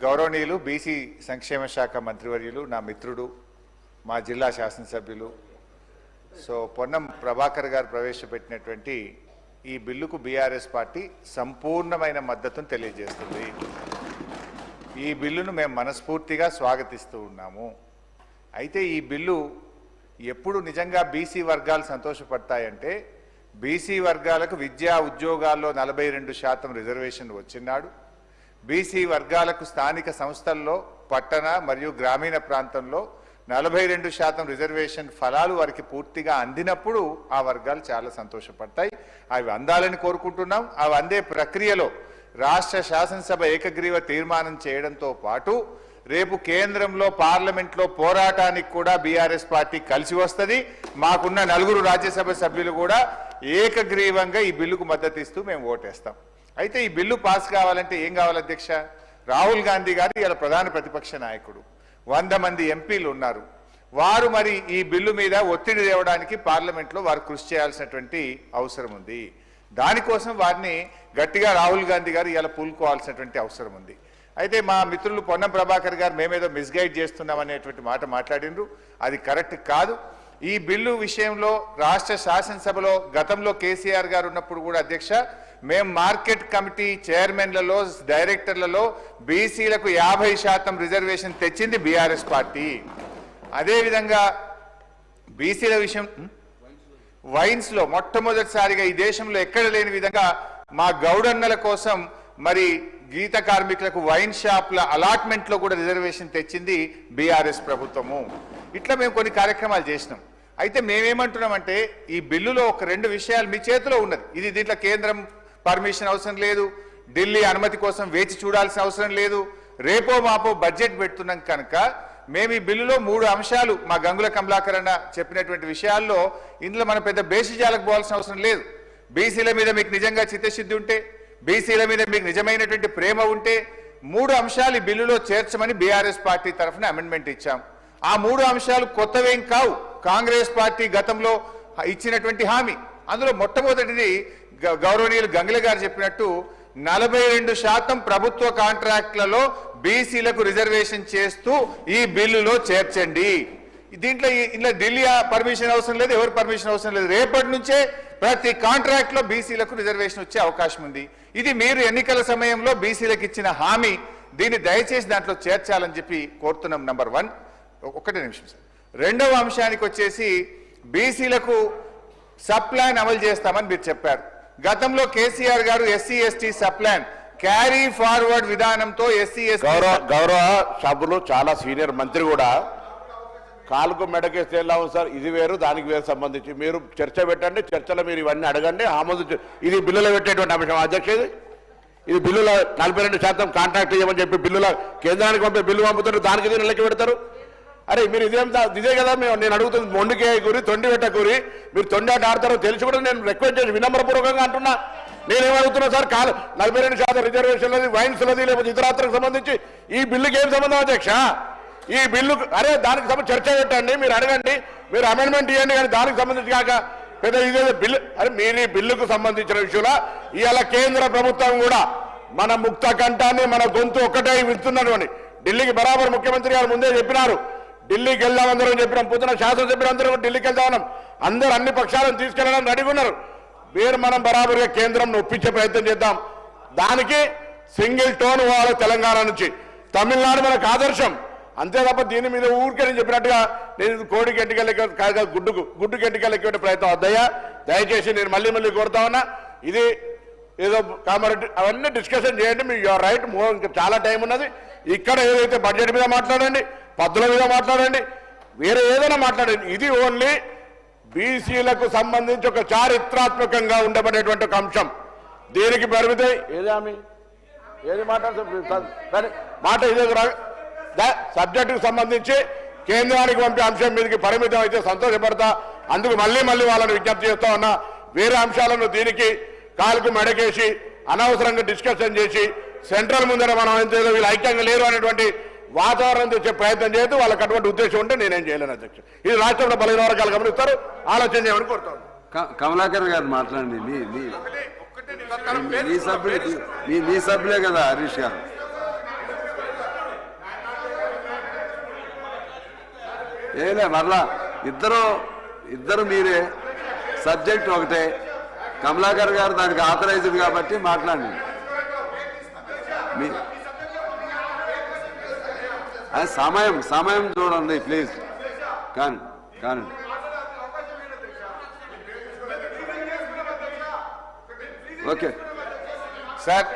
గౌరవనీయులు బీసీ సంక్షేమ శాఖ మంత్రివర్యులు నా మిత్రుడు మా జిల్లా శాసనసభ్యులు పొన్నం ప్రభాకర్ గారు ప్రవేశపెట్టినటువంటి ఈ బిల్లుకు బీఆర్ఎస్ పార్టీ సంపూర్ణమైన మద్దతును తెలియజేస్తుంది. ఈ బిల్లును మేము మనస్ఫూర్తిగా స్వాగతిస్తూ ఉన్నాము. అయితే ఈ బిల్లు ఎప్పుడు నిజంగా బీసీ వర్గాలు సంతోషపడతాయంటే బీసీ వర్గాలకు విద్యా ఉద్యోగాల్లో 42% రిజర్వేషన్ వచ్చినాడు. బీసీ వర్గాలకు స్థానిక సంస్థల్లో పట్టణ మరియు గ్రామీణ ప్రాంతంలో 42% రిజర్వేషన్ ఫలాలు వారికి పూర్తిగా అందినప్పుడు ఆ వర్గాలు చాలా సంతోషపడతాయి. అవి అందాలని కోరుకుంటున్నాం. అవి అందే ప్రక్రియలో రాష్ట్ర శాసనసభ ఏకగ్రీవ తీర్మానం చేయడంతో పాటు రేపు కేంద్రంలో పార్లమెంట్లో పోరాటానికి కూడా బీఆర్ఎస్ పార్టీ కలిసి వస్తుంది. మాకున్న 4 రాజ్యసభ సభ్యులు కూడా ఏకగ్రీవంగా ఈ బిల్లుకు మద్దతు ఇస్తూ మేము ఓటేస్తాం. అయితే ఈ బిల్లు పాస్ కావాలంటే ఏం కావాలి అధ్యక్ష? రాహుల్ గాంధీ గారు ఇలా ప్రధాన ప్రతిపక్ష నాయకుడు, 100 మంది ఎంపీలు ఉన్నారు. వారు మరి ఈ బిల్లు మీద ఒత్తిడి తేవడానికి పార్లమెంట్లో వారు కృషి చేయాల్సినటువంటి అవసరం ఉంది. దానికోసం వారిని గట్టిగా రాహుల్ గాంధీ గారు ఇలా పూనుకోవాల్సినటువంటి అవసరం ఉంది. అయితే మా మిత్రులు పొన్నం ప్రభాకర్ గారు మేమేదో మిస్గైడ్ చేస్తున్నాం అనేటువంటి మాట మాట్లాడినరు. అది కరెక్ట్ కాదు. ఈ బిల్లు విషయంలో రాష్ట్ర శాసనసభలో గతంలో కేసీఆర్ గారు ఉన్నప్పుడు కూడా అధ్యక్ష మేము మార్కెట్ కమిటీ చైర్మన్లలో డైరెక్టర్లలో బీసీలకు 50% రిజర్వేషన్ తెచ్చింది బీఆర్ఎస్ పార్టీ. అదేవిధంగా బీసీల విషయం వైన్స్లో మొట్టమొదటిసారిగా ఈ దేశంలో ఎక్కడ లేని విధంగా మా గౌడన్నల కోసం మరి గీత కార్మికులకు వైన్ షాప్ల అలాట్మెంట్లో కూడా రిజర్వేషన్ తెచ్చింది బీఆర్ఎస్ ప్రభుత్వము. ఇట్లా మేము కొన్ని కార్యక్రమాలు చేసినాం. అయితే మేమేమంటున్నామంటే ఈ బిల్లులో ఒక 2 విషయాలు మీ చేతిలో ఉన్నది. ఇది దీంట్లో కేంద్రం పర్మిషన్ అవసరం లేదు, ఢిల్లీ అనుమతి కోసం వేచి చూడాల్సిన అవసరం లేదు. రేపో మాపో బడ్జెట్ పెడుతున్నాం కనుక మేము ఈ బిల్లులో 3 అంశాలు మా గంగుల కమలాకర్ అన్న చెప్పినటువంటి విషయాల్లో ఇందులో మనం పెద్ద బేసిజాలకు పోవాల్సిన అవసరం లేదు. బీసీల మీద మీకు నిజంగా చిత్తశుద్ధి ఉంటే, బీసీల మీద మీకు నిజమైనటువంటి ప్రేమ ఉంటే 3 అంశాలు ఈ బిల్లులో చేర్చమని బీఆర్ఎస్ పార్టీ తరఫున అమెండ్మెంట్ ఇచ్చాం. ఆ 3 అంశాలు కొత్తవేం కావు, కాంగ్రెస్ పార్టీ గతంలో ఇచ్చినటువంటి హామీ. అందులో మొట్టమొదటిది గౌరవనీయులు గంగుల గారు చెప్పినట్టు 42% ప్రభుత్వ కాంట్రాక్ట్లలో బీసీలకు రిజర్వేషన్ చేస్తూ ఈ బిల్లులో చేర్చండి. దీంట్లో ఇలా ఢిల్లీ పర్మిషన్ అవసరం లేదు, ఎవరు పర్మిషన్ అవసరం లేదు. రేపటి నుంచే ప్రతి కాంట్రాక్ట్ లో బీసీలకు రిజర్వేషన్ వచ్చే అవకాశం ఉంది. ఇది మీరు ఎన్నికల సమయంలో బీసీలకు ఇచ్చిన హామీ. దీన్ని దయచేసి దాంట్లో చేర్చాలని చెప్పి కోరుతున్నాం. నంబర్ 1. ఒకటే నిమిషం సార్. రెండవ అంశానికి వచ్చేసి బీసీలకు సప్లాన్ అమలు చేస్తామని మీరు చెప్పారు. గతంలో కేసీఆర్ గారు SC ST sub plan carry forward విధానంతో ఎస్సీ ఎస్టీ గౌరవ సభ్యులు చాలా సీనియర్ మంత్రి కూడా కాలుకు మెడకేస్తే ఎలా ఉంది సార్? ఇది వేరు దానికి వేరు సంబంధించి మీరు చర్చ పెట్టండి. చర్చలో మీరు ఇవన్నీ అడగండి. ఆమోదించు. ఇది బిల్లులో పెట్టేటువంటి అంశం అధ్యక్ష. ఇది బిల్లులో 42% కాంట్రాక్ట్ ఇవ్వమని చెప్పి బిల్లులో కేంద్రానికి పంపే బిల్లు పంపుతారు, దానికి దీన్ని లెక్క పెడతారు. అరే మీరు ఇదే కదా నేను అడుగుతుంది. మొండికే గురి తొండి పెట్ట గురి మీరు తొండాట ఆడతారో తెలిసి కూడా నేను రిక్వెస్ట్ చేసి వినమ్రపూర్వకంగా అంటున్నా. నేనేమడుగుతున్నా సార్, 42% రిజర్వేషన్లది, వైన్స్లది, లేకపోతే ఇతరాత్రకు సంబంధించి ఈ బిల్లుకి ఏం సంబంధం అధ్యక్ష? ఈ బిల్లు అరే దానికి చర్చ పెట్టండి, మీరు అడగండి, మీరు అమెండ్మెంట్ ఇవ్వండి. కానీ దానికి సంబంధించి కాక పెద్ద ఇదే బిల్లు. అరే మీరు ఈ బిల్లుకు సంబంధించిన విషయంలో ఇవాళ కేంద్ర ప్రభుత్వం కూడా మన ముక్త కంఠాన్ని మన గొంతు ఒక్కటే వింటున్నాడు అని ఢిల్లీకి బరాబర్ ముఖ్యమంత్రి గారు ముందే చెప్పినారు. ఢిల్లీకి వెళ్దాం అందరం చెప్పినాం. పొద్దున శాసనసభ్యులు అందరూ ఢిల్లీకి వెళ్దామన్నాం. అందరూ అన్ని పక్షాలను తీసుకెళ్లడానికి రెడీగా ఉన్నారు. మీరు మనం బరాబర్గా కేంద్రం ఒప్పించే ప్రయత్నం చేద్దాం. దానికి సింగిల్ టోన్ పోవాలి తెలంగాణ నుంచి. తమిళనాడు మనకు ఆదర్శం. అంతే తప్ప దీని మీద ఊరికే నేను చెప్పినట్టుగా నేను కోడికి ఎంటికలెక్క గుడ్డుకి ఎంటికలెక్కే ప్రయత్నం వద్దయ్యా. దయచేసి నేను మళ్ళీ కోరుతా ఉన్నా. ఇది ఏదో కామారెడ్డి అవన్నీ డిస్కషన్ చేయండి. Me your right. ఇంకా చాలా టైం ఉన్నది. ఇక్కడ ఏదైతే బడ్జెట్ మీద మాట్లాడండి, పద్ధతుల మీద మాట్లాడండి, వేరే ఏదైనా మాట్లాడండి. ఇది ఓన్లీ బీసీలకు సంబంధించి ఒక చారిత్రాత్మకంగా ఉండబడేటువంటి ఒక అంశం. దీనికి పరిమితి ఏది మాట ఇదే సబ్జెక్టుకు సంబంధించి కేంద్రానికి పంపే అంశం మీదకి పరిమితం అయితే సంతోషపడతా. అందుకు మళ్ళీ వాళ్ళని విజ్ఞప్తి చేస్తా ఉన్నా. వేరే అంశాలను దీనికి కాలుకు మెడకేసి అనవసరంగా డిస్కషన్ చేసి సెంట్రల్ ముందర మనం ఎంతో వీళ్ళు ఐక్యంగా లేరు అనేటువంటి వాతావరణం తెచ్చే ప్రయత్నం చేయదు. వాళ్ళకి అటువంటి ఉద్దేశం ఉంటే నేనేం చేయలేను అధ్యక్ష. ఇది రాష్ట్రంలో బలహీన వర్గాలు గమనిస్తారు, ఆలోచన చేయమని కోరుతాను. కమలాకర్ గారు మాట్లాడండి. మీ సభ్యులే కదా హరీష్ గారు. ఏలే మరలా ఇద్దరు మీరే, సబ్జెక్ట్ ఒకటే. కమలాకర్ గారు దానికి ఆథరైజ్డ్ కాబట్టి మాట్లాడండి. అది సమయం చూడండి ప్లీజ్. కానీ ఓకే సార్,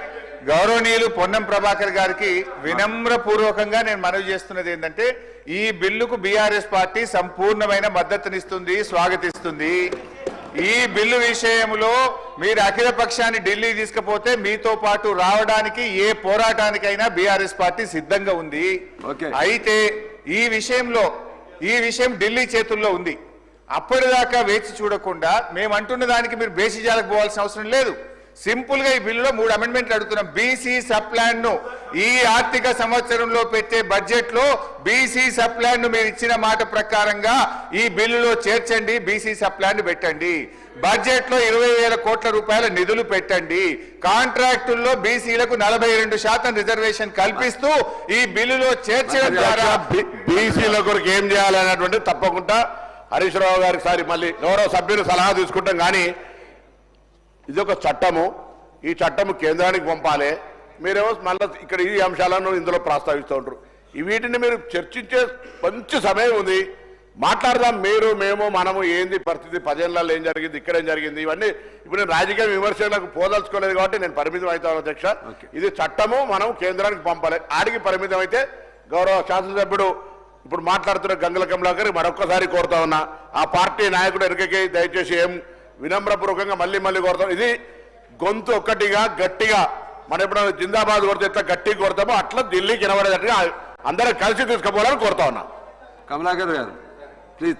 గౌరవనీయులు పొన్నం ప్రభాకర్ గారికి వినమ్రపూర్వకంగా నేను మనవి చేస్తున్నది ఏంటంటే, ఈ బిల్లుకు బీఆర్ఎస్ పార్టీ సంపూర్ణమైన మద్దతునిస్తుంది, స్వాగతిస్తుంది. ఈ బిల్లు విషయంలో మీరు అఖిల పక్షాన్ని ఢిల్లీ తీసుకుపోతే మీతో పాటు రావడానికి ఏ పోరాటానికైనా బీఆర్ఎస్ పార్టీ సిద్ధంగా ఉంది. ఓకే. అయితే ఈ విషయం ఢిల్లీ చేతుల్లో ఉంది. అప్పటిదాకా వేచి చూడకుండా మేము అంటున్న దానికి మీరు బేసిజాలకు పోవాల్సిన అవసరం లేదు. సింపుల్ గా ఈ బిల్లులో 3 అమెండ్మెంట్లు అడుగుతున్నాం. బీసీ సప్లాన్ ను ఈ ఆర్థిక సంవత్సరంలో పెట్టే బడ్జెట్ లో బీసీ సప్లాన్ ను మీరు ఇచ్చిన మాట ప్రకారంగా ఈ బిల్లులో చేర్చండి, బీసీ సప్లాన్ పెట్టండి. బడ్జెట్ లో 20,000 కోట్ల రూపాయల నిధులు పెట్టండి. కాంట్రాక్టుల్లో బీసీలకు 42% రిజర్వేషన్ కల్పిస్తూ ఈ బిల్లులో చేర్చడం ద్వారా బీసీల కొరకు ఏం చేయాలనేటువంటి తప్పకుండా హరీష్ రావు గారికి సారి మళ్ళీ గౌరవ సభ్యులు సలహా తీసుకుంటాం. కానీ ఇది ఒక చట్టము, ఈ చట్టము కేంద్రానికి పంపాలి. మీరేమో మళ్ళీ ఇక్కడ ఈ అంశాలను ఇందులో ప్రస్తావిస్తూ ఉంటారు. వీటిని మీరు చర్చించే మంచి సమయం ఉంది, మాట్లాడదాం. మీరు మేము మనము ఏంది పరిస్థితి, 10 ఏళ్లలో ఏం జరిగింది, ఇక్కడ ఏం జరిగింది, ఇవన్నీ ఇప్పుడు నేను రాజకీయ విమర్శలకు పోదలుచుకోలేదు కాబట్టి నేను పరిమితం అవుతాను అధ్యక్ష. ఇది చట్టము, మనం కేంద్రానికి పంపాలి. ఆడికి పరిమితం అయితే గౌరవ శాసనసభ్యుడు ఇప్పుడు మాట్లాడుతున్న గంగుల కమలాకర్ మరొక్కసారి కోరుతా ఉన్నా, ఆ పార్టీ నాయకుడు ఎరుకకి దయచేసి ఏం వినమ్రపూర్వకంగా మళ్ళీ కోరుతాం. ఇది గొంతు ఒక్కటిగా గట్టిగా మనం ఎప్పుడైనా జిందాబాద్ కొడితే ఎట్లా గట్టిగా కొడతామో అట్లా ఢిల్లీకి వినబడేటట్టుగా అందరూ కలిసి తీసుకుపోవాలని కోరుతా ఉన్నా. కమలాకర్ గారు ప్లీజ్